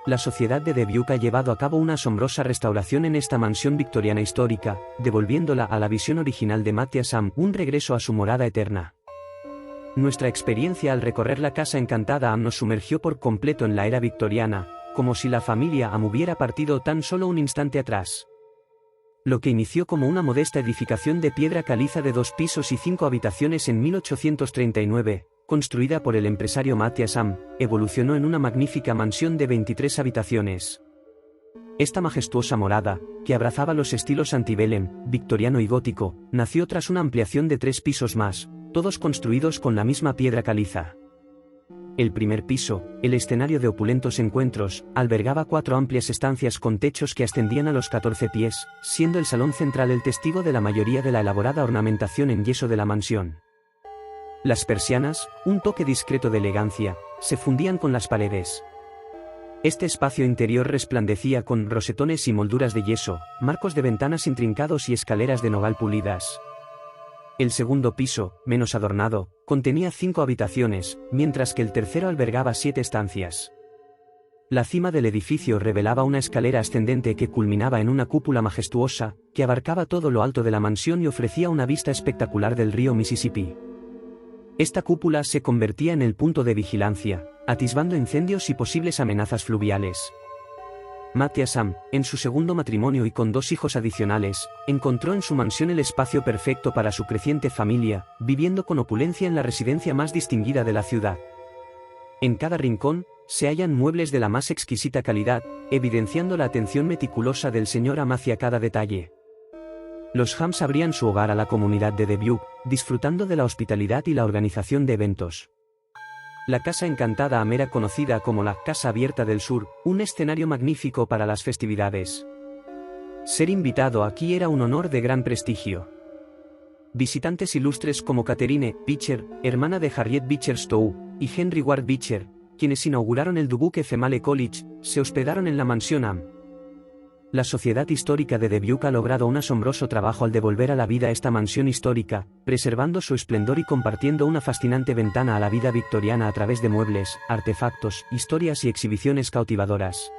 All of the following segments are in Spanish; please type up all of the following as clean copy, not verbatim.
La sociedad de Dubuque ha llevado a cabo una asombrosa restauración en esta mansión victoriana histórica, devolviéndola a la visión original de Matthias Am, un regreso a su morada eterna. Nuestra experiencia al recorrer la casa encantada Am nos sumergió por completo en la era victoriana, como si la familia Am hubiera partido tan solo un instante atrás. Lo que inició como una modesta edificación de piedra caliza de 2 pisos y 5 habitaciones en 1839, construida por el empresario Matthias Am, evolucionó en una magnífica mansión de 23 habitaciones. Esta majestuosa morada, que abrazaba los estilos antebellum, victoriano y gótico, nació tras una ampliación de 3 pisos más, todos construidos con la misma piedra caliza. El primer piso, el escenario de opulentos encuentros, albergaba 4 amplias estancias con techos que ascendían a los 14 pies, siendo el salón central el testigo de la mayoría de la elaborada ornamentación en yeso de la mansión. Las persianas, un toque discreto de elegancia, se fundían con las paredes. Este espacio interior resplandecía con rosetones y molduras de yeso, marcos de ventanas intrincados y escaleras de nogal pulidas. El segundo piso, menos adornado, contenía 5 habitaciones, mientras que el tercero albergaba 7 estancias. La cima del edificio revelaba una escalera ascendente que culminaba en una cúpula majestuosa, que abarcaba todo lo alto de la mansión y ofrecía una vista espectacular del río Mississippi. Esta cúpula se convertía en el punto de vigilancia, atisbando incendios y posibles amenazas fluviales. Matthias Am, en su segundo matrimonio y con 2 hijos adicionales, encontró en su mansión el espacio perfecto para su creciente familia, viviendo con opulencia en la residencia más distinguida de la ciudad. En cada rincón, se hallan muebles de la más exquisita calidad, evidenciando la atención meticulosa del señor Am hacia cada detalle. Los Hams abrían su hogar a la comunidad de Dubuque, disfrutando de la hospitalidad y la organización de eventos. La Casa Encantada Am era conocida como la Casa Abierta del Sur, un escenario magnífico para las festividades. Ser invitado aquí era un honor de gran prestigio. Visitantes ilustres como Catherine Beecher, hermana de Harriet Beecher Stowe, y Henry Ward Beecher, quienes inauguraron el Dubuque Female College, se hospedaron en la mansión Am. La Sociedad Histórica de Dubuque ha logrado un asombroso trabajo al devolver a la vida esta mansión histórica, preservando su esplendor y compartiendo una fascinante ventana a la vida victoriana a través de muebles, artefactos, historias y exhibiciones cautivadoras.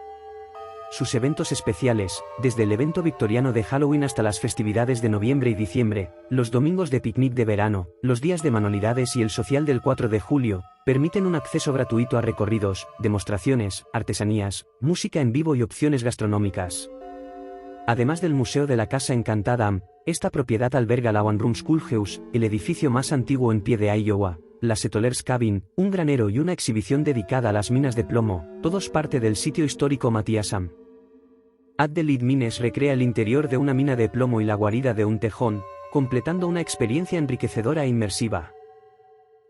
Sus eventos especiales, desde el evento victoriano de Halloween hasta las festividades de noviembre y diciembre, los domingos de picnic de verano, los días de manualidades y el social del 4 de julio, permiten un acceso gratuito a recorridos, demostraciones, artesanías, música en vivo y opciones gastronómicas. Además del Museo de la Casa Encantada Am, esta propiedad alberga la One Room Schoolhouse, el edificio más antiguo en pie de Iowa, la Settlers Cabin, un granero y una exhibición dedicada a las minas de plomo, todos parte del sitio histórico Matthias Am. Adelaide Mines recrea el interior de una mina de plomo y la guarida de un tejón, completando una experiencia enriquecedora e inmersiva.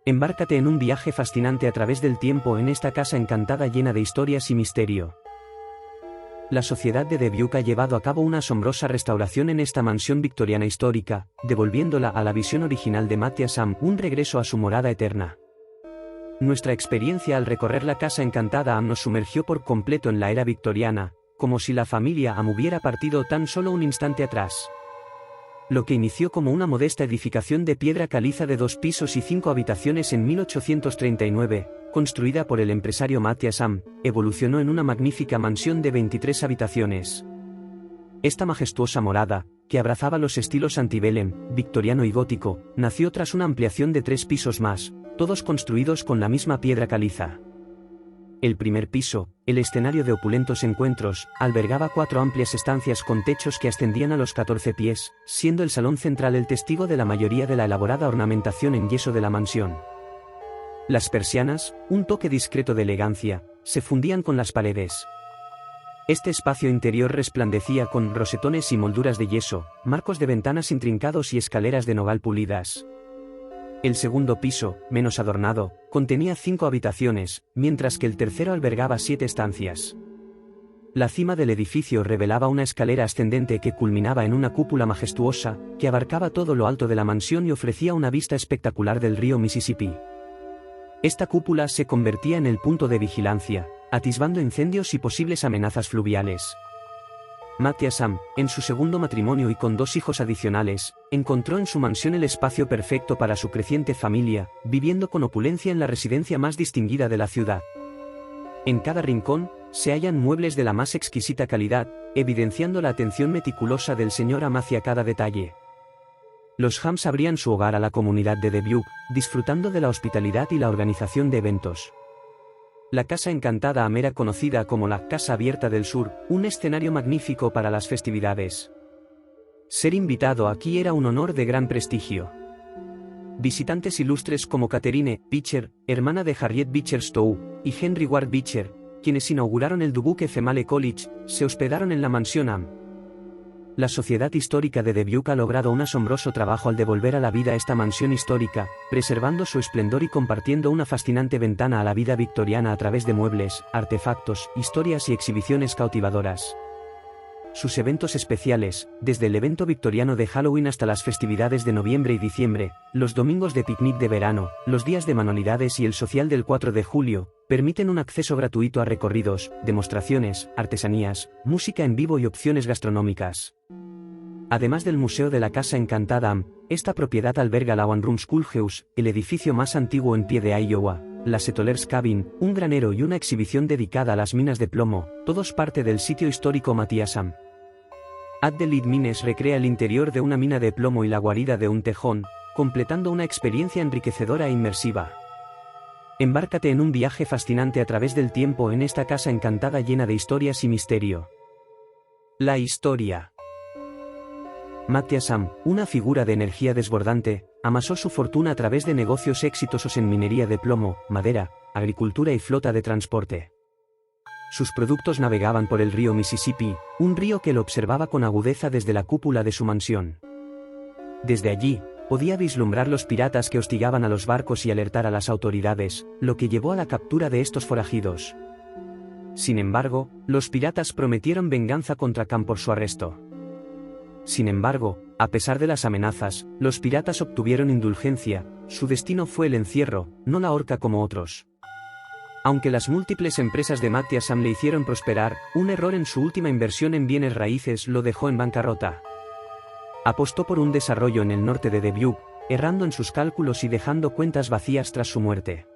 Embárcate en un viaje fascinante a través del tiempo en esta casa encantada llena de historias y misterio. La sociedad de Dubuque ha llevado a cabo una asombrosa restauración en esta mansión victoriana histórica, devolviéndola a la visión original de Matthias Am, un regreso a su morada eterna. Nuestra experiencia al recorrer la casa encantada Am nos sumergió por completo en la era victoriana, como si la familia Am hubiera partido tan solo un instante atrás. Lo que inició como una modesta edificación de piedra caliza de 2 pisos y 5 habitaciones en 1839, construida por el empresario Matthias Am, evolucionó en una magnífica mansión de 23 habitaciones. Esta majestuosa morada, que abrazaba los estilos antebellum, victoriano y gótico, nació tras una ampliación de 3 pisos más, todos construidos con la misma piedra caliza. El primer piso, el escenario de opulentos encuentros, albergaba 4 amplias estancias con techos que ascendían a los 14 pies, siendo el salón central el testigo de la mayoría de la elaborada ornamentación en yeso de la mansión. Las persianas, un toque discreto de elegancia, se fundían con las paredes. Este espacio interior resplandecía con rosetones y molduras de yeso, marcos de ventanas intrincados y escaleras de nogal pulidas. El segundo piso, menos adornado, contenía 5 habitaciones, mientras que el tercero albergaba 7 estancias. La cima del edificio revelaba una escalera ascendente que culminaba en una cúpula majestuosa, que abarcaba todo lo alto de la mansión y ofrecía una vista espectacular del río Mississippi. Esta cúpula se convertía en el punto de vigilancia, atisbando incendios y posibles amenazas fluviales. Matthias Am, en su segundo matrimonio y con 2 hijos adicionales, encontró en su mansión el espacio perfecto para su creciente familia, viviendo con opulencia en la residencia más distinguida de la ciudad. En cada rincón, se hallan muebles de la más exquisita calidad, evidenciando la atención meticulosa del señor Am hacia cada detalle. Los Hams abrían su hogar a la comunidad de Dubuque, disfrutando de la hospitalidad y la organización de eventos. La Casa Encantada Am era conocida como la Casa Abierta del Sur, un escenario magnífico para las festividades. Ser invitado aquí era un honor de gran prestigio. Visitantes ilustres como Catherine Beecher, hermana de Harriet Beecher Stowe, y Henry Ward Beecher, quienes inauguraron el Dubuque Female College, se hospedaron en la mansión Am. La Sociedad Histórica de Dubuque ha logrado un asombroso trabajo al devolver a la vida esta mansión histórica, preservando su esplendor y compartiendo una fascinante ventana a la vida victoriana a través de muebles, artefactos, historias y exhibiciones cautivadoras. Sus eventos especiales, desde el evento victoriano de Halloween hasta las festividades de noviembre y diciembre, los domingos de picnic de verano, los días de manualidades y el social del 4 de julio, permiten un acceso gratuito a recorridos, demostraciones, artesanías, música en vivo y opciones gastronómicas. Además del Museo de la Casa Encantada Am, esta propiedad alberga la One Room Schoolhouse, el edificio más antiguo en pie de Iowa, la Settlers Cabin, un granero y una exhibición dedicada a las minas de plomo, todos parte del sitio histórico Matthias Am. Adelaide Mines recrea el interior de una mina de plomo y la guarida de un tejón, completando una experiencia enriquecedora e inmersiva. Embárcate en un viaje fascinante a través del tiempo en esta casa encantada llena de historias y misterio. La historia. Matthias Am, una figura de energía desbordante, amasó su fortuna a través de negocios exitosos en minería de plomo, madera, agricultura y flota de transporte. Sus productos navegaban por el río Mississippi, un río que lo observaba con agudeza desde la cúpula de su mansión. Desde allí, podía vislumbrar los piratas que hostigaban a los barcos y alertar a las autoridades, lo que llevó a la captura de estos forajidos. Sin embargo, los piratas prometieron venganza contra Cam por su arresto. Sin embargo, a pesar de las amenazas, los piratas obtuvieron indulgencia, su destino fue el encierro, no la horca como otros. Aunque las múltiples empresas de Matthias Am le hicieron prosperar, un error en su última inversión en bienes raíces lo dejó en bancarrota. Apostó por un desarrollo en el norte de Dubuque, errando en sus cálculos y dejando cuentas vacías tras su muerte.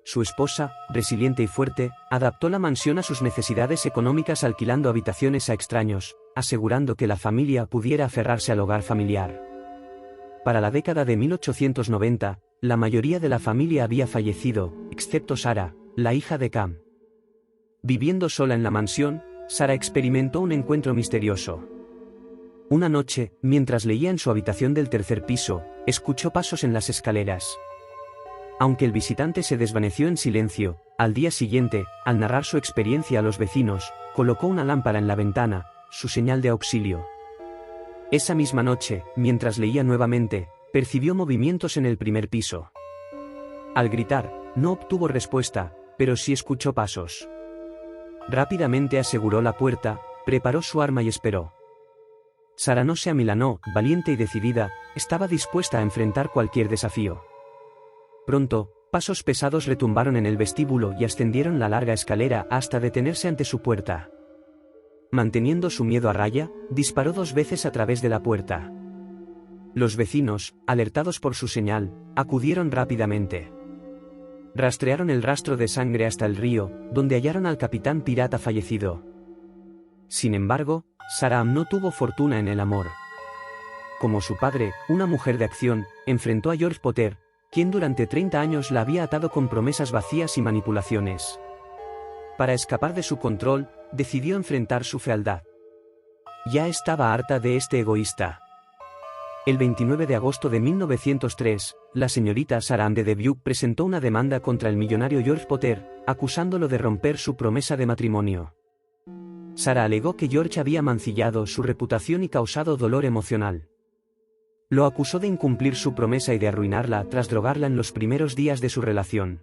Su esposa, resiliente y fuerte, adaptó la mansión a sus necesidades económicas alquilando habitaciones a extraños, asegurando que la familia pudiera aferrarse al hogar familiar. Para la década de 1890, la mayoría de la familia había fallecido, excepto Sarah, la hija de Cam. Viviendo sola en la mansión, Sarah experimentó un encuentro misterioso. Una noche, mientras leía en su habitación del tercer piso, escuchó pasos en las escaleras. Aunque el visitante se desvaneció en silencio, al día siguiente, al narrar su experiencia a los vecinos, colocó una lámpara en la ventana, su señal de auxilio. Esa misma noche, mientras leía nuevamente, percibió movimientos en el primer piso. Al gritar, no obtuvo respuesta, pero sí escuchó pasos. Rápidamente aseguró la puerta, preparó su arma y esperó. Sarah no se amilanó, valiente y decidida, estaba dispuesta a enfrentar cualquier desafío. Pronto, pasos pesados retumbaron en el vestíbulo y ascendieron la larga escalera hasta detenerse ante su puerta. Manteniendo su miedo a raya, disparó 2 veces a través de la puerta. Los vecinos, alertados por su señal, acudieron rápidamente. Rastrearon el rastro de sangre hasta el río, donde hallaron al capitán pirata fallecido. Sin embargo, Sarah Am no tuvo fortuna en el amor. Como su padre, una mujer de acción, enfrentó a George Potter, quien durante 30 años la había atado con promesas vacías y manipulaciones. Para escapar de su control, decidió enfrentar su fealdad. Ya estaba harta de este egoísta. El 29 de agosto de 1903, la señorita Sarah Am de Dubuque presentó una demanda contra el millonario George Potter, acusándolo de romper su promesa de matrimonio. Sarah alegó que George había mancillado su reputación y causado dolor emocional. Lo acusó de incumplir su promesa y de arruinarla tras drogarla en los primeros días de su relación.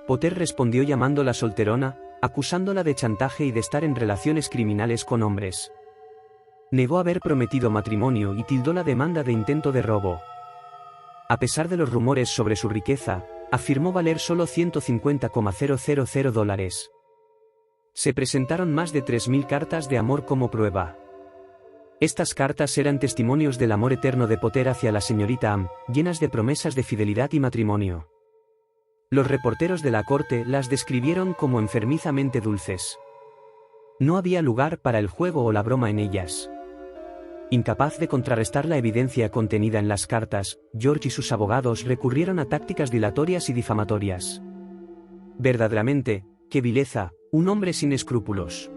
Potter respondió llamándola solterona, acusándola de chantaje y de estar en relaciones criminales con hombres. Negó haber prometido matrimonio y tildó la demanda de intento de robo. A pesar de los rumores sobre su riqueza, afirmó valer solo $150,000. Se presentaron más de 3.000 cartas de amor como prueba. Estas cartas eran testimonios del amor eterno de Potter hacia la señorita Am, llenas de promesas de fidelidad y matrimonio. Los reporteros de la corte las describieron como enfermizamente dulces. No había lugar para el juego o la broma en ellas. Incapaz de contrarrestar la evidencia contenida en las cartas, George y sus abogados recurrieron a tácticas dilatorias y difamatorias. Verdaderamente, qué vileza, un hombre sin escrúpulos.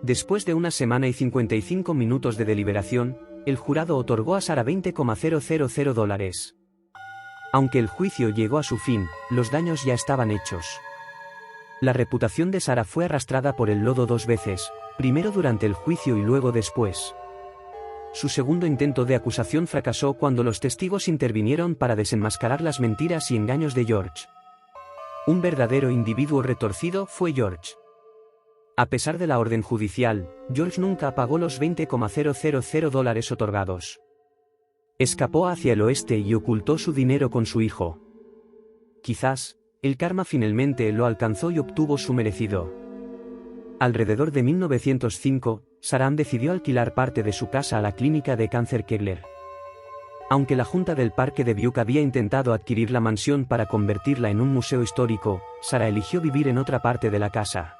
Después de 1 semana y 55 minutos de deliberación, el jurado otorgó a Sarah $20,000. Aunque el juicio llegó a su fin, los daños ya estaban hechos. La reputación de Sarah fue arrastrada por el lodo 2 veces, primero durante el juicio y luego después. Su segundo intento de acusación fracasó cuando los testigos intervinieron para desenmascarar las mentiras y engaños de George. Un verdadero individuo retorcido fue George. A pesar de la orden judicial, George nunca pagó los $20,000 otorgados. Escapó hacia el oeste y ocultó su dinero con su hijo. Quizás, el karma finalmente lo alcanzó y obtuvo su merecido. Alrededor de 1905, Sarah decidió alquilar parte de su casa a la clínica de cáncer Kegler. Aunque la Junta del Parque de Butte había intentado adquirir la mansión para convertirla en un museo histórico, Sarah eligió vivir en otra parte de la casa.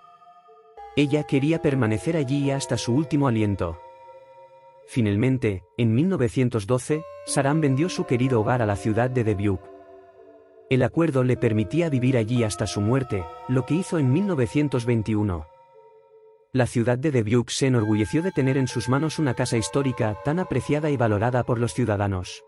Ella quería permanecer allí hasta su último aliento. Finalmente, en 1912, Sarah vendió su querido hogar a la ciudad de Dubuque. El acuerdo le permitía vivir allí hasta su muerte, lo que hizo en 1921. La ciudad de Dubuque se enorgulleció de tener en sus manos una casa histórica tan apreciada y valorada por los ciudadanos.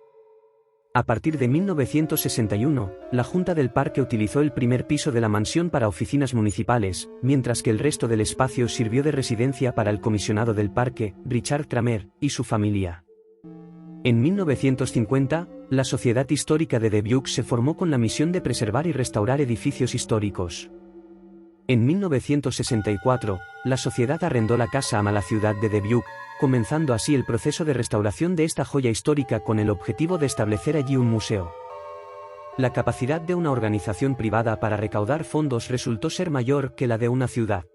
A partir de 1961, la Junta del Parque utilizó el primer piso de la mansión para oficinas municipales, mientras que el resto del espacio sirvió de residencia para el comisionado del parque, Richard Kramer, y su familia. En 1950, la Sociedad Histórica de Dubuque se formó con la misión de preservar y restaurar edificios históricos. En 1964, la sociedad arrendó la casa a la ciudad de Dubuque, comenzando así el proceso de restauración de esta joya histórica con el objetivo de establecer allí un museo. La capacidad de una organización privada para recaudar fondos resultó ser mayor que la de una ciudad.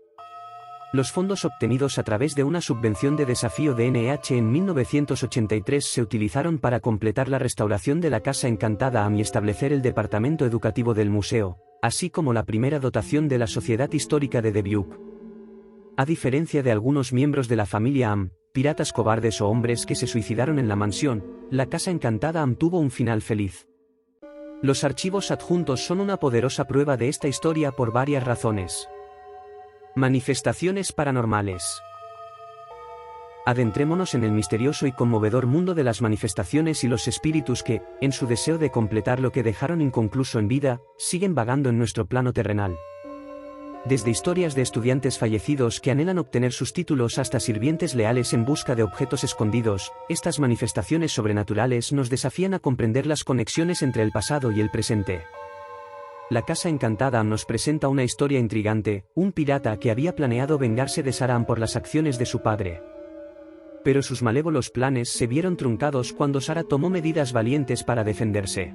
Los fondos obtenidos a través de una subvención de desafío de NH en 1983 se utilizaron para completar la restauración de la Casa Encantada y establecer el departamento educativo del museo, así como la primera dotación de la Sociedad Histórica de Dubuque. A diferencia de algunos miembros de la familia Am, piratas cobardes o hombres que se suicidaron en la mansión, la Casa Encantada Am tuvo un final feliz. Los archivos adjuntos son una poderosa prueba de esta historia por varias razones. Manifestaciones paranormales. Adentrémonos en el misterioso y conmovedor mundo de las manifestaciones y los espíritus que, en su deseo de completar lo que dejaron inconcluso en vida, siguen vagando en nuestro plano terrenal. Desde historias de estudiantes fallecidos que anhelan obtener sus títulos hasta sirvientes leales en busca de objetos escondidos, estas manifestaciones sobrenaturales nos desafían a comprender las conexiones entre el pasado y el presente. La Casa Encantada nos presenta una historia intrigante, un pirata que había planeado vengarse de Sarah por las acciones de su padre. Pero sus malévolos planes se vieron truncados cuando Sarah tomó medidas valientes para defenderse.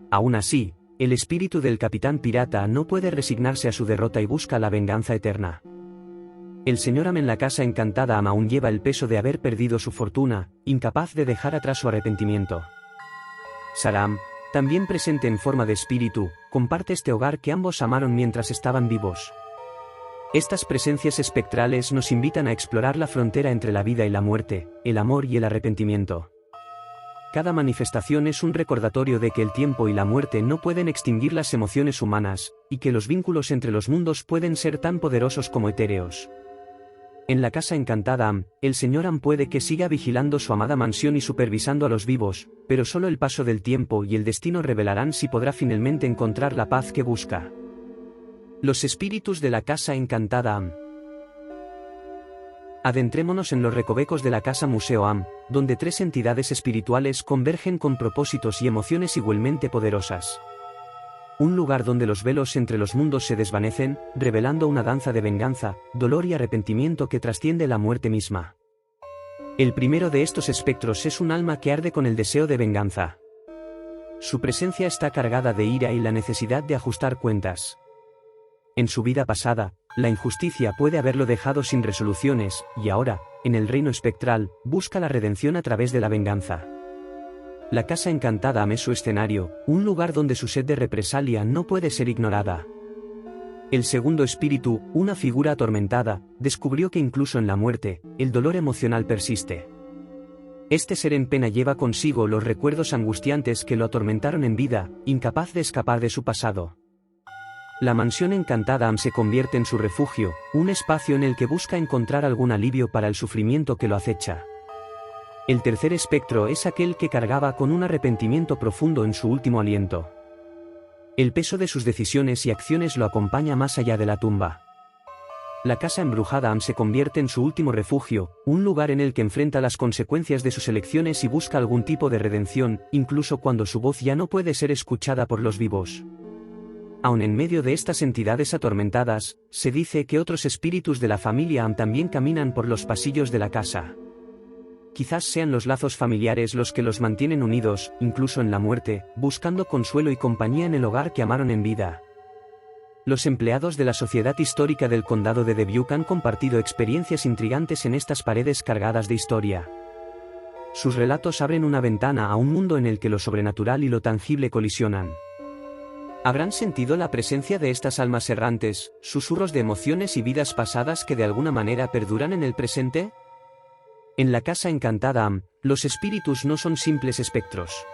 Aún así, el espíritu del capitán pirata no puede resignarse a su derrota y busca la venganza eterna. El señor Am en la Casa Encantada Am aún lleva el peso de haber perdido su fortuna, incapaz de dejar atrás su arrepentimiento. Sarah Am, también presente en forma de espíritu, comparte este hogar que ambos amaron mientras estaban vivos. Estas presencias espectrales nos invitan a explorar la frontera entre la vida y la muerte, el amor y el arrepentimiento. Cada manifestación es un recordatorio de que el tiempo y la muerte no pueden extinguir las emociones humanas, y que los vínculos entre los mundos pueden ser tan poderosos como etéreos. En la Casa Encantada Am, el señor Am puede que siga vigilando su amada mansión y supervisando a los vivos, pero solo el paso del tiempo y el destino revelarán si podrá finalmente encontrar la paz que busca. Los espíritus de la Casa Encantada Am. Adentrémonos en los recovecos de la Casa Museo Am, donde tres entidades espirituales convergen con propósitos y emociones igualmente poderosas. Un lugar donde los velos entre los mundos se desvanecen, revelando una danza de venganza, dolor y arrepentimiento que trasciende la muerte misma. El primero de estos espectros es un alma que arde con el deseo de venganza. Su presencia está cargada de ira y la necesidad de ajustar cuentas. En su vida pasada, la injusticia puede haberlo dejado sin resoluciones, y ahora, en el reino espectral, busca la redención a través de la venganza. La Casa Encantada es su escenario, un lugar donde su sed de represalia no puede ser ignorada. El segundo espíritu, una figura atormentada, descubrió que incluso en la muerte, el dolor emocional persiste. Este ser en pena lleva consigo los recuerdos angustiantes que lo atormentaron en vida, incapaz de escapar de su pasado. La mansión encantada se convierte en su refugio, un espacio en el que busca encontrar algún alivio para el sufrimiento que lo acecha. El tercer espectro es aquel que cargaba con un arrepentimiento profundo en su último aliento. El peso de sus decisiones y acciones lo acompaña más allá de la tumba. La casa embrujada se convierte en su último refugio, un lugar en el que enfrenta las consecuencias de sus elecciones y busca algún tipo de redención, incluso cuando su voz ya no puede ser escuchada por los vivos. Aun en medio de estas entidades atormentadas, se dice que otros espíritus de la familia también caminan por los pasillos de la casa. Quizás sean los lazos familiares los que los mantienen unidos, incluso en la muerte, buscando consuelo y compañía en el hogar que amaron en vida. Los empleados de la Sociedad Histórica del Condado de Dubuque han compartido experiencias intrigantes en estas paredes cargadas de historia. Sus relatos abren una ventana a un mundo en el que lo sobrenatural y lo tangible colisionan. ¿Habrán sentido la presencia de estas almas errantes, susurros de emociones y vidas pasadas que de alguna manera perduran en el presente? En la Casa Encantada, los espíritus no son simples espectros.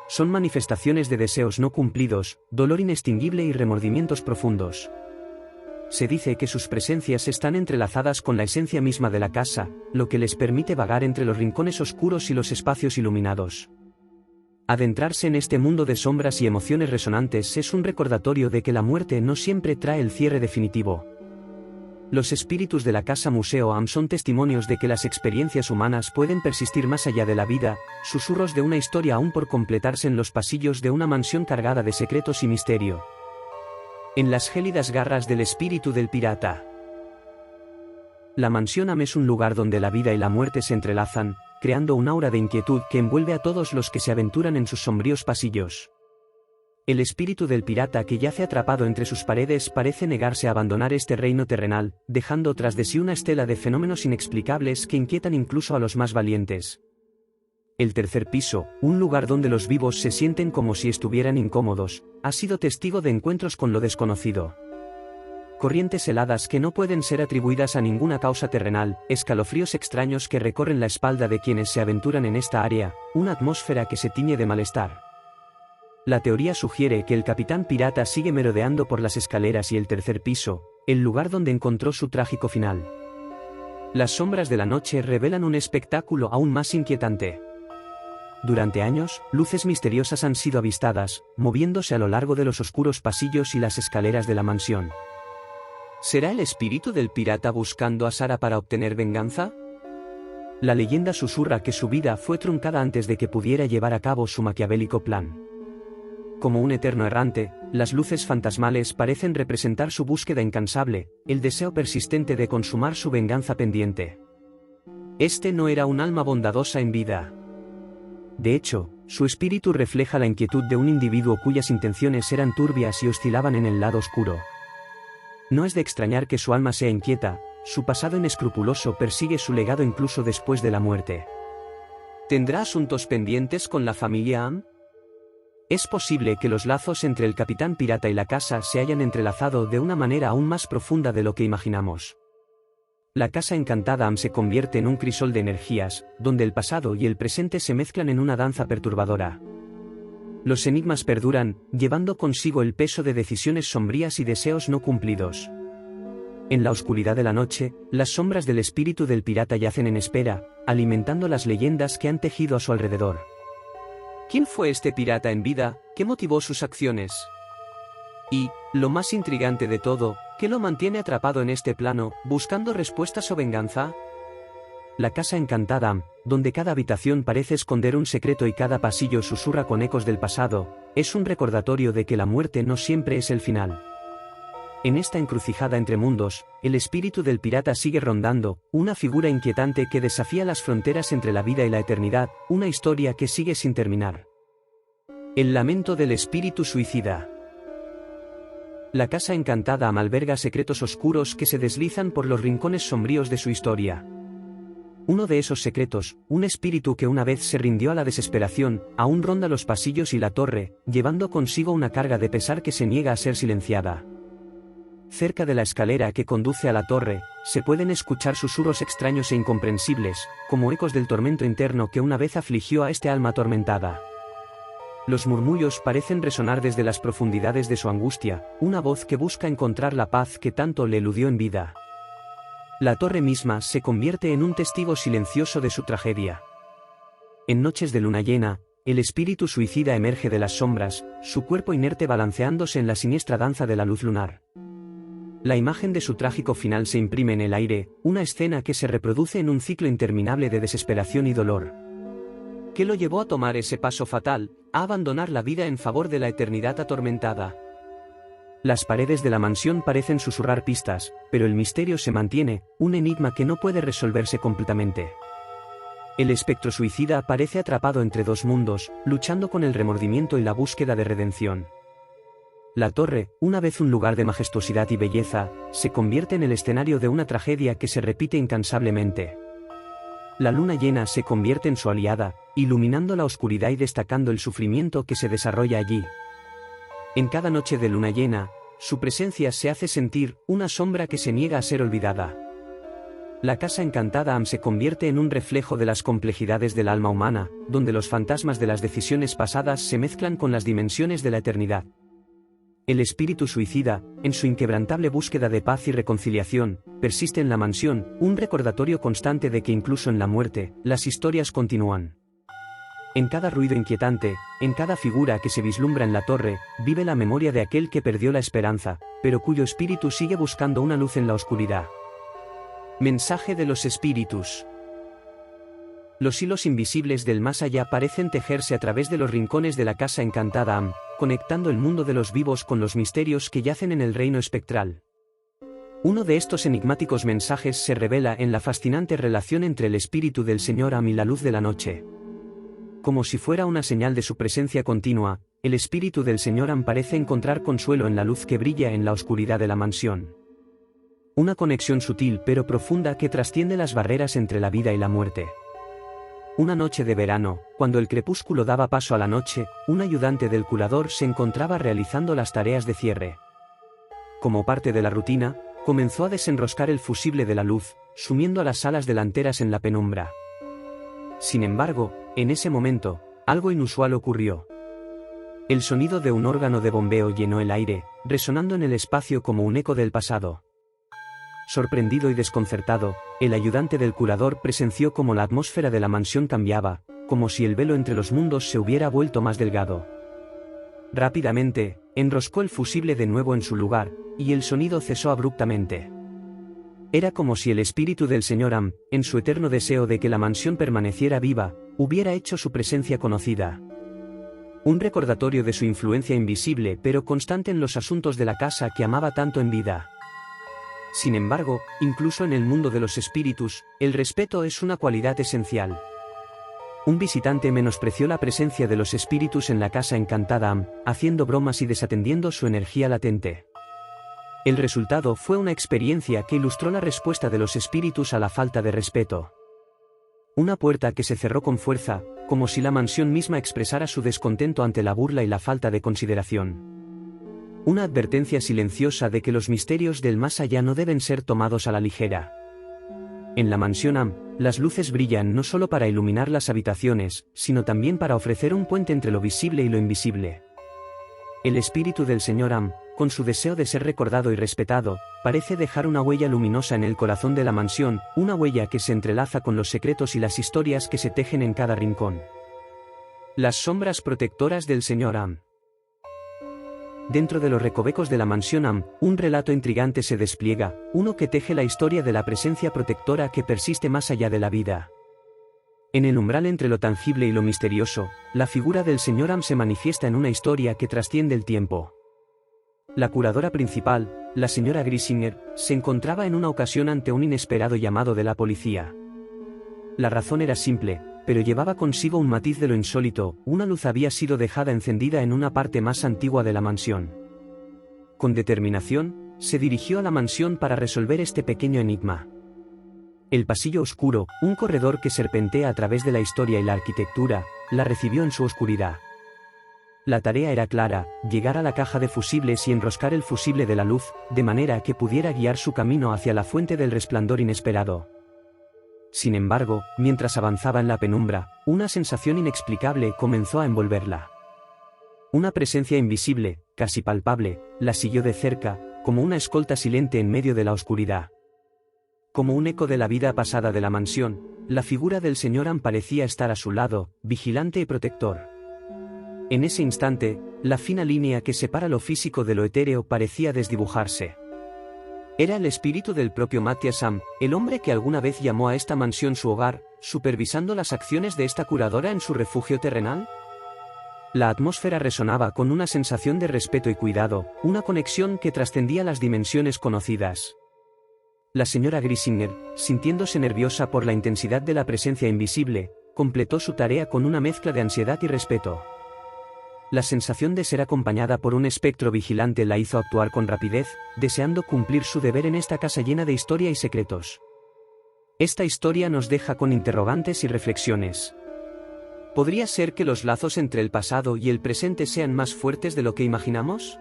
Son manifestaciones de deseos no cumplidos, dolor inextinguible y remordimientos profundos. Se dice que sus presencias están entrelazadas con la esencia misma de la casa, lo que les permite vagar entre los rincones oscuros y los espacios iluminados. Adentrarse en este mundo de sombras y emociones resonantes es un recordatorio de que la muerte no siempre trae el cierre definitivo. Los espíritus de la Casa Museo son testimonios de que las experiencias humanas pueden persistir más allá de la vida, susurros de una historia aún por completarse en los pasillos de una mansión cargada de secretos y misterio. En las gélidas garras del espíritu del pirata. La mansión es un lugar donde la vida y la muerte se entrelazan, creando un aura de inquietud que envuelve a todos los que se aventuran en sus sombríos pasillos. El espíritu del pirata que yace atrapado entre sus paredes parece negarse a abandonar este reino terrenal, dejando tras de sí una estela de fenómenos inexplicables que inquietan incluso a los más valientes. El tercer piso, un lugar donde los vivos se sienten como si estuvieran incómodos, ha sido testigo de encuentros con lo desconocido. Corrientes heladas que no pueden ser atribuidas a ninguna causa terrenal, escalofríos extraños que recorren la espalda de quienes se aventuran en esta área, una atmósfera que se tiñe de malestar. La teoría sugiere que el capitán pirata sigue merodeando por las escaleras y el tercer piso, el lugar donde encontró su trágico final. Las sombras de la noche revelan un espectáculo aún más inquietante. Durante años, luces misteriosas han sido avistadas, moviéndose a lo largo de los oscuros pasillos y las escaleras de la mansión. ¿Será el espíritu del pirata buscando a Sara para obtener venganza? La leyenda susurra que su vida fue truncada antes de que pudiera llevar a cabo su maquiavélico plan. Como un eterno errante, las luces fantasmales parecen representar su búsqueda incansable, el deseo persistente de consumar su venganza pendiente. Este no era un alma bondadosa en vida. De hecho, su espíritu refleja la inquietud de un individuo cuyas intenciones eran turbias y oscilaban en el lado oscuro. No es de extrañar que su alma sea inquieta, su pasado inescrupuloso persigue su legado incluso después de la muerte. ¿Tendrá asuntos pendientes con la familia Am? Es posible que los lazos entre el capitán pirata y la casa se hayan entrelazado de una manera aún más profunda de lo que imaginamos. La Casa Encantada se convierte en un crisol de energías, donde el pasado y el presente se mezclan en una danza perturbadora. Los enigmas perduran, llevando consigo el peso de decisiones sombrías y deseos no cumplidos. En la oscuridad de la noche, las sombras del espíritu del pirata yacen en espera, alimentando las leyendas que han tejido a su alrededor. ¿Quién fue este pirata en vida? ¿Qué motivó sus acciones? Y, lo más intrigante de todo, ¿qué lo mantiene atrapado en este plano, buscando respuestas o venganza? La Casa Encantada, donde cada habitación parece esconder un secreto y cada pasillo susurra con ecos del pasado, es un recordatorio de que la muerte no siempre es el final. En esta encrucijada entre mundos, el espíritu del pirata sigue rondando, una figura inquietante que desafía las fronteras entre la vida y la eternidad, una historia que sigue sin terminar. El lamento del espíritu suicida. La Casa Encantada alberga secretos oscuros que se deslizan por los rincones sombríos de su historia. Uno de esos secretos, un espíritu que una vez se rindió a la desesperación, aún ronda los pasillos y la torre, llevando consigo una carga de pesar que se niega a ser silenciada. Cerca de la escalera que conduce a la torre, se pueden escuchar susurros extraños e incomprensibles, como ecos del tormento interno que una vez afligió a este alma atormentada. Los murmullos parecen resonar desde las profundidades de su angustia, una voz que busca encontrar la paz que tanto le eludió en vida. La torre misma se convierte en un testigo silencioso de su tragedia. En noches de luna llena, el espíritu suicida emerge de las sombras, su cuerpo inerte balanceándose en la siniestra danza de la luz lunar. La imagen de su trágico final se imprime en el aire, una escena que se reproduce en un ciclo interminable de desesperación y dolor. ¿Qué lo llevó a tomar ese paso fatal, a abandonar la vida en favor de la eternidad atormentada? Las paredes de la mansión parecen susurrar pistas, pero el misterio se mantiene, un enigma que no puede resolverse completamente. El espectro suicida parece atrapado entre dos mundos, luchando con el remordimiento y la búsqueda de redención. La torre, una vez un lugar de majestuosidad y belleza, se convierte en el escenario de una tragedia que se repite incansablemente. La luna llena se convierte en su aliada, iluminando la oscuridad y destacando el sufrimiento que se desarrolla allí. En cada noche de luna llena, su presencia se hace sentir, una sombra que se niega a ser olvidada. La casa encantada se convierte en un reflejo de las complejidades del alma humana, donde los fantasmas de las decisiones pasadas se mezclan con las dimensiones de la eternidad. El espíritu suicida, en su inquebrantable búsqueda de paz y reconciliación, persiste en la mansión, un recordatorio constante de que incluso en la muerte, las historias continúan. En cada ruido inquietante, en cada figura que se vislumbra en la torre, vive la memoria de aquel que perdió la esperanza, pero cuyo espíritu sigue buscando una luz en la oscuridad. Mensaje de los espíritus. Los hilos invisibles del más allá parecen tejerse a través de los rincones de la casa encantada conectando el mundo de los vivos con los misterios que yacen en el reino espectral. Uno de estos enigmáticos mensajes se revela en la fascinante relación entre el espíritu del Señor y la luz de la noche. Como si fuera una señal de su presencia continua, el espíritu del Señor parece encontrar consuelo en la luz que brilla en la oscuridad de la mansión. Una conexión sutil pero profunda que trasciende las barreras entre la vida y la muerte. Una noche de verano, cuando el crepúsculo daba paso a la noche, un ayudante del curador se encontraba realizando las tareas de cierre. Como parte de la rutina, comenzó a desenroscar el fusible de la luz, sumiendo a las salas delanteras en la penumbra. Sin embargo, en ese momento, algo inusual ocurrió. El sonido de un órgano de bombeo llenó el aire, resonando en el espacio como un eco del pasado. Sorprendido y desconcertado, el ayudante del curador presenció cómo la atmósfera de la mansión cambiaba, como si el velo entre los mundos se hubiera vuelto más delgado. Rápidamente, enroscó el fusible de nuevo en su lugar, y el sonido cesó abruptamente. Era como si el espíritu del Señor en su eterno deseo de que la mansión permaneciera viva, hubiera hecho su presencia conocida. Un recordatorio de su influencia invisible pero constante en los asuntos de la casa que amaba tanto en vida. Sin embargo, incluso en el mundo de los espíritus, el respeto es una cualidad esencial. Un visitante menospreció la presencia de los espíritus en la casa encantada haciendo bromas y desatendiendo su energía latente. El resultado fue una experiencia que ilustró la respuesta de los espíritus a la falta de respeto. Una puerta que se cerró con fuerza, como si la mansión misma expresara su descontento ante la burla y la falta de consideración. Una advertencia silenciosa de que los misterios del más allá no deben ser tomados a la ligera. En la mansión las luces brillan no solo para iluminar las habitaciones, sino también para ofrecer un puente entre lo visible y lo invisible. El espíritu del Señor con su deseo de ser recordado y respetado, parece dejar una huella luminosa en el corazón de la mansión, una huella que se entrelaza con los secretos y las historias que se tejen en cada rincón. Las sombras protectoras del Señor Dentro de los recovecos de la mansión un relato intrigante se despliega, uno que teje la historia de la presencia protectora que persiste más allá de la vida. En el umbral entre lo tangible y lo misterioso, la figura del Señor se manifiesta en una historia que trasciende el tiempo. La curadora principal, la señora Grisinger, se encontraba en una ocasión ante un inesperado llamado de la policía. La razón era simple, pero llevaba consigo un matiz de lo insólito, una luz había sido dejada encendida en una parte más antigua de la mansión. Con determinación, se dirigió a la mansión para resolver este pequeño enigma. El pasillo oscuro, un corredor que serpentea a través de la historia y la arquitectura, la recibió en su oscuridad. La tarea era clara, llegar a la caja de fusibles y enroscar el fusible de la luz, de manera que pudiera guiar su camino hacia la fuente del resplandor inesperado. Sin embargo, mientras avanzaba en la penumbra, una sensación inexplicable comenzó a envolverla. Una presencia invisible, casi palpable, la siguió de cerca, como una escolta silente en medio de la oscuridad. Como un eco de la vida pasada de la mansión, la figura del señor Am parecía estar a su lado, vigilante y protector. En ese instante, la fina línea que separa lo físico de lo etéreo parecía desdibujarse. Era el espíritu del propio Matthias Am, el hombre que alguna vez llamó a esta mansión su hogar, supervisando las acciones de esta curadora en su refugio terrenal. La atmósfera resonaba con una sensación de respeto y cuidado, una conexión que trascendía las dimensiones conocidas. La señora Grisinger, sintiéndose nerviosa por la intensidad de la presencia invisible, completó su tarea con una mezcla de ansiedad y respeto. La sensación de ser acompañada por un espectro vigilante la hizo actuar con rapidez, deseando cumplir su deber en esta casa llena de historia y secretos. Esta historia nos deja con interrogantes y reflexiones. ¿Podría ser que los lazos entre el pasado y el presente sean más fuertes de lo que imaginamos?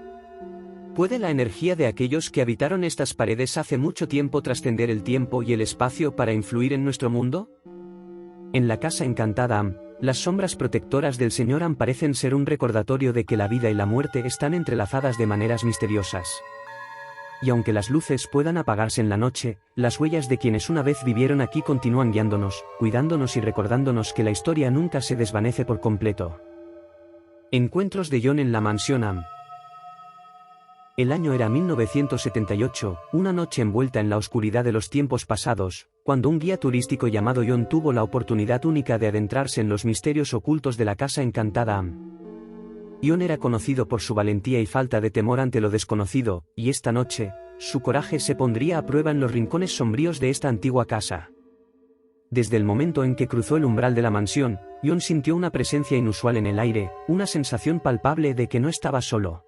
¿Puede la energía de aquellos que habitaron estas paredes hace mucho tiempo trascender el tiempo y el espacio para influir en nuestro mundo? En la casa encantada Am, las sombras protectoras del señor Am parecen ser un recordatorio de que la vida y la muerte están entrelazadas de maneras misteriosas. Y aunque las luces puedan apagarse en la noche, las huellas de quienes una vez vivieron aquí continúan guiándonos, cuidándonos y recordándonos que la historia nunca se desvanece por completo. Encuentros de John en la mansión Am. El año era 1978, una noche envuelta en la oscuridad de los tiempos pasados, cuando un guía turístico llamado John tuvo la oportunidad única de adentrarse en los misterios ocultos de la casa encantada Am. John era conocido por su valentía y falta de temor ante lo desconocido, y esta noche, su coraje se pondría a prueba en los rincones sombríos de esta antigua casa. Desde el momento en que cruzó el umbral de la mansión, John sintió una presencia inusual en el aire, una sensación palpable de que no estaba solo.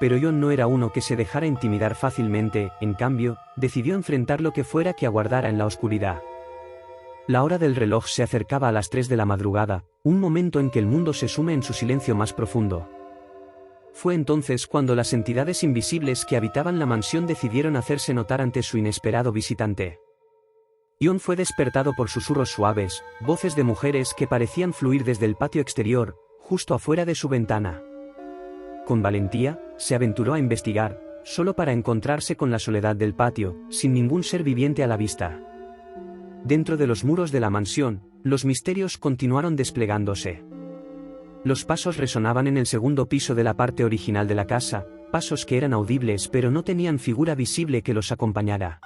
Pero John no era uno que se dejara intimidar fácilmente, en cambio, decidió enfrentar lo que fuera que aguardara en la oscuridad. La hora del reloj se acercaba a las 3 de la madrugada, un momento en que el mundo se sume en su silencio más profundo. Fue entonces cuando las entidades invisibles que habitaban la mansión decidieron hacerse notar ante su inesperado visitante. John fue despertado por susurros suaves, voces de mujeres que parecían fluir desde el patio exterior, justo afuera de su ventana. Con valentía, se aventuró a investigar, solo para encontrarse con la soledad del patio, sin ningún ser viviente a la vista. Dentro de los muros de la mansión, los misterios continuaron desplegándose. Los pasos resonaban en el segundo piso de la parte original de la casa, pasos que eran audibles pero no tenían figura visible que los acompañara.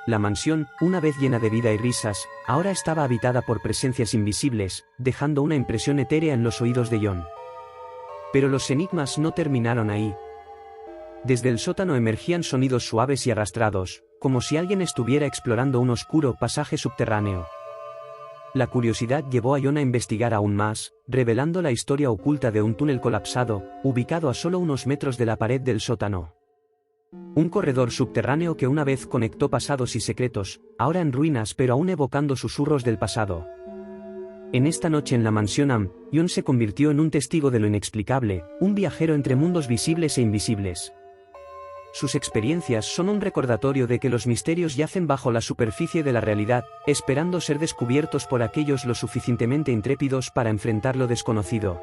La mansión, una vez llena de vida y risas, ahora estaba habitada por presencias invisibles, dejando una impresión etérea en los oídos de John. Pero los enigmas no terminaron ahí. Desde el sótano emergían sonidos suaves y arrastrados, como si alguien estuviera explorando un oscuro pasaje subterráneo. La curiosidad llevó a John a investigar aún más, revelando la historia oculta de un túnel colapsado, ubicado a solo unos metros de la pared del sótano. Un corredor subterráneo que una vez conectó pasados y secretos, ahora en ruinas pero aún evocando susurros del pasado. En esta noche en la mansión Am, John se convirtió en un testigo de lo inexplicable, un viajero entre mundos visibles e invisibles. Sus experiencias son un recordatorio de que los misterios yacen bajo la superficie de la realidad, esperando ser descubiertos por aquellos lo suficientemente intrépidos para enfrentar lo desconocido.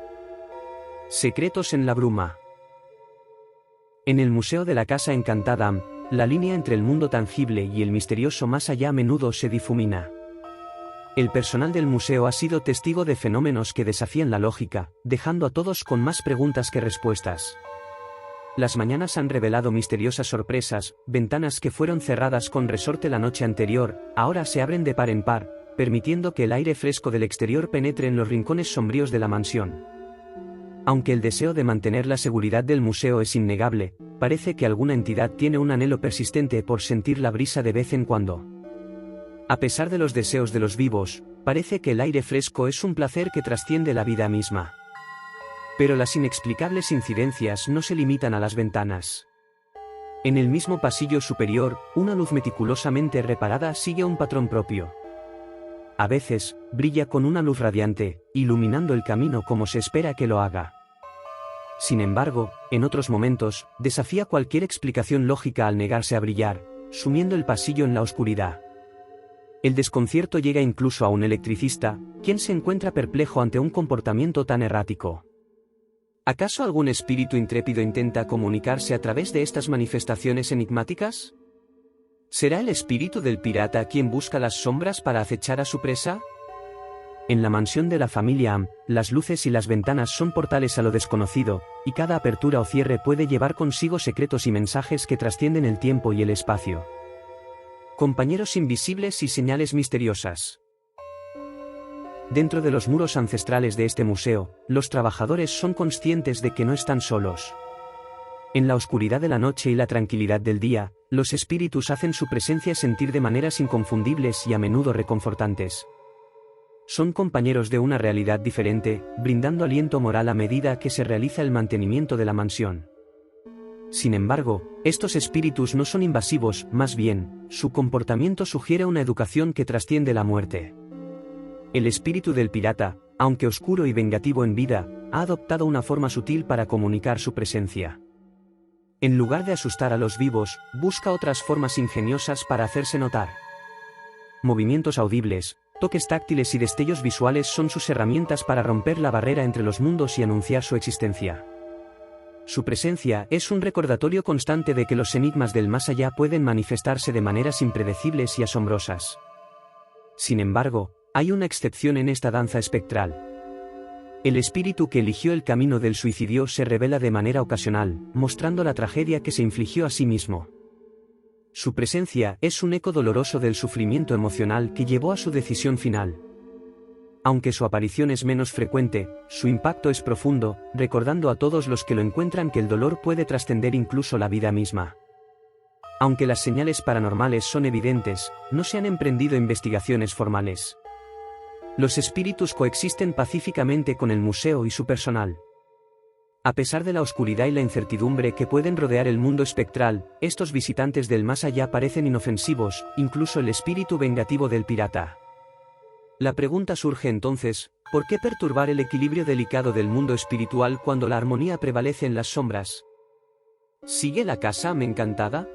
Secretos en la bruma. En el Museo de la Casa Encantada Am, la línea entre el mundo tangible y el misterioso más allá a menudo se difumina. El personal del museo ha sido testigo de fenómenos que desafían la lógica, dejando a todos con más preguntas que respuestas. Las mañanas han revelado misteriosas sorpresas, ventanas que fueron cerradas con resorte la noche anterior, ahora se abren de par en par, permitiendo que el aire fresco del exterior penetre en los rincones sombríos de la mansión. Aunque el deseo de mantener la seguridad del museo es innegable, parece que alguna entidad tiene un anhelo persistente por sentir la brisa de vez en cuando. A pesar de los deseos de los vivos, parece que el aire fresco es un placer que trasciende la vida misma. Pero las inexplicables incidencias no se limitan a las ventanas. En el mismo pasillo superior, una luz meticulosamente reparada sigue un patrón propio. A veces, brilla con una luz radiante, iluminando el camino como se espera que lo haga. Sin embargo, en otros momentos, desafía cualquier explicación lógica al negarse a brillar, sumiendo el pasillo en la oscuridad. El desconcierto llega incluso a un electricista, quien se encuentra perplejo ante un comportamiento tan errático. ¿Acaso algún espíritu intrépido intenta comunicarse a través de estas manifestaciones enigmáticas? ¿Será el espíritu del pirata quien busca las sombras para acechar a su presa? En la mansión de la familia Am, las luces y las ventanas son portales a lo desconocido, y cada apertura o cierre puede llevar consigo secretos y mensajes que trascienden el tiempo y el espacio. Compañeros invisibles y señales misteriosas. Dentro de los muros ancestrales de este museo, los trabajadores son conscientes de que no están solos. En la oscuridad de la noche y la tranquilidad del día, los espíritus hacen su presencia sentir de maneras inconfundibles y a menudo reconfortantes. Son compañeros de una realidad diferente, brindando aliento moral a medida que se realiza el mantenimiento de la mansión. Sin embargo, estos espíritus no son invasivos, más bien, su comportamiento sugiere una educación que trasciende la muerte. El espíritu del pirata, aunque oscuro y vengativo en vida, ha adoptado una forma sutil para comunicar su presencia. En lugar de asustar a los vivos, busca otras formas ingeniosas para hacerse notar. Movimientos audibles, toques táctiles y destellos visuales son sus herramientas para romper la barrera entre los mundos y anunciar su existencia. Su presencia es un recordatorio constante de que los enigmas del más allá pueden manifestarse de maneras impredecibles y asombrosas. Sin embargo, hay una excepción en esta danza espectral. El espíritu que eligió el camino del suicidio se revela de manera ocasional, mostrando la tragedia que se infligió a sí mismo. Su presencia es un eco doloroso del sufrimiento emocional que llevó a su decisión final. Aunque su aparición es menos frecuente, su impacto es profundo, recordando a todos los que lo encuentran que el dolor puede trascender incluso la vida misma. Aunque las señales paranormales son evidentes, no se han emprendido investigaciones formales. Los espíritus coexisten pacíficamente con el museo y su personal. A pesar de la oscuridad y la incertidumbre que pueden rodear el mundo espectral, estos visitantes del más allá parecen inofensivos, incluso el espíritu vengativo del pirata. La pregunta surge entonces, ¿por qué perturbar el equilibrio delicado del mundo espiritual cuando la armonía prevalece en las sombras? ¿Sigue la casa Am encantada?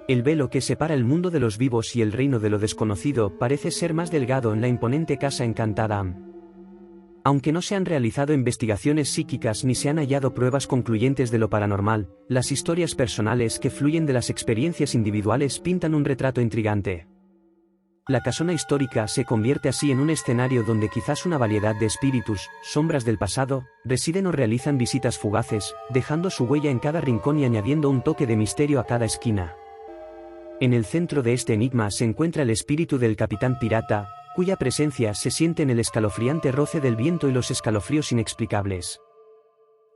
El velo que separa el mundo de los vivos y el reino de lo desconocido parece ser más delgado en la imponente casa encantada Am. Aunque no se han realizado investigaciones psíquicas ni se han hallado pruebas concluyentes de lo paranormal, las historias personales que fluyen de las experiencias individuales pintan un retrato intrigante. La casona histórica se convierte así en un escenario donde quizás una variedad de espíritus, sombras del pasado, residen o realizan visitas fugaces, dejando su huella en cada rincón y añadiendo un toque de misterio a cada esquina. En el centro de este enigma se encuentra el espíritu del capitán pirata, cuya presencia se siente en el escalofriante roce del viento y los escalofríos inexplicables.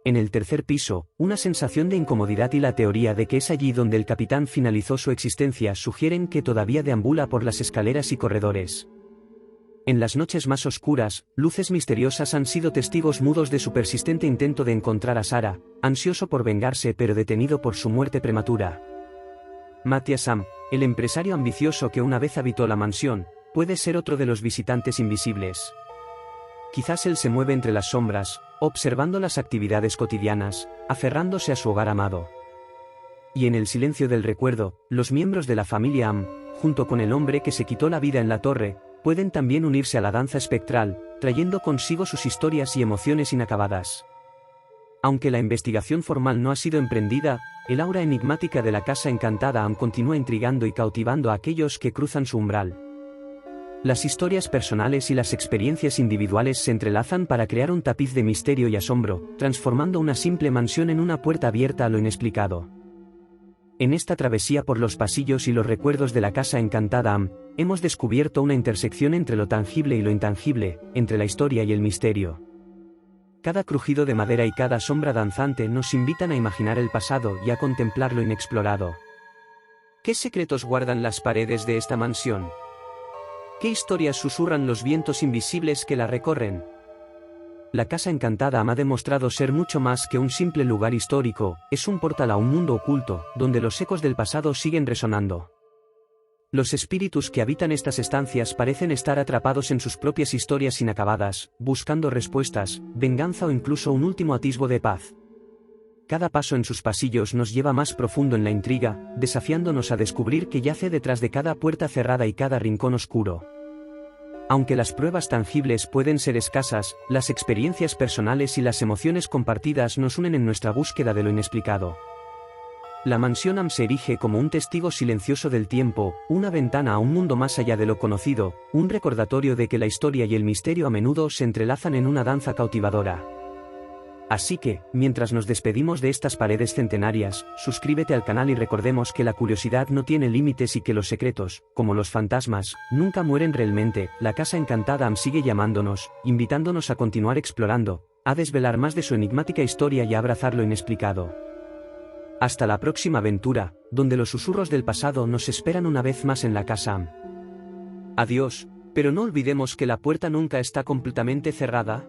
En el tercer piso, una sensación de incomodidad y la teoría de que es allí donde el capitán finalizó su existencia sugieren que todavía deambula por las escaleras y corredores. En las noches más oscuras, luces misteriosas han sido testigos mudos de su persistente intento de encontrar a Sarah, ansioso por vengarse pero detenido por su muerte prematura. Matthias Am, el empresario ambicioso que una vez habitó la mansión, puede ser otro de los visitantes invisibles. Quizás él se mueve entre las sombras, observando las actividades cotidianas, aferrándose a su hogar amado. Y en el silencio del recuerdo, los miembros de la familia Am, junto con el hombre que se quitó la vida en la torre, pueden también unirse a la danza espectral, trayendo consigo sus historias y emociones inacabadas. Aunque la investigación formal no ha sido emprendida, el aura enigmática de la casa encantada Am continúa intrigando y cautivando a aquellos que cruzan su umbral. Las historias personales y las experiencias individuales se entrelazan para crear un tapiz de misterio y asombro, transformando una simple mansión en una puerta abierta a lo inexplicado. En esta travesía por los pasillos y los recuerdos de la casa encantada Am, hemos descubierto una intersección entre lo tangible y lo intangible, entre la historia y el misterio. Cada crujido de madera y cada sombra danzante nos invitan a imaginar el pasado y a contemplar lo inexplorado. ¿Qué secretos guardan las paredes de esta mansión? ¿Qué historias susurran los vientos invisibles que la recorren? La Casa Encantada ha demostrado ser mucho más que un simple lugar histórico, es un portal a un mundo oculto, donde los ecos del pasado siguen resonando. Los espíritus que habitan estas estancias parecen estar atrapados en sus propias historias inacabadas, buscando respuestas, venganza o incluso un último atisbo de paz. Cada paso en sus pasillos nos lleva más profundo en la intriga, desafiándonos a descubrir qué yace detrás de cada puerta cerrada y cada rincón oscuro. Aunque las pruebas tangibles pueden ser escasas, las experiencias personales y las emociones compartidas nos unen en nuestra búsqueda de lo inexplicado. La mansión Am se erige como un testigo silencioso del tiempo, una ventana a un mundo más allá de lo conocido, un recordatorio de que la historia y el misterio a menudo se entrelazan en una danza cautivadora. Así que, mientras nos despedimos de estas paredes centenarias, suscríbete al canal y recordemos que la curiosidad no tiene límites y que los secretos, como los fantasmas, nunca mueren realmente. La Casa Encantada Am sigue llamándonos, invitándonos a continuar explorando, a desvelar más de su enigmática historia y a abrazar lo inexplicado. Hasta la próxima aventura, donde los susurros del pasado nos esperan una vez más en la Casa Am. Adiós, pero no olvidemos que la puerta nunca está completamente cerrada.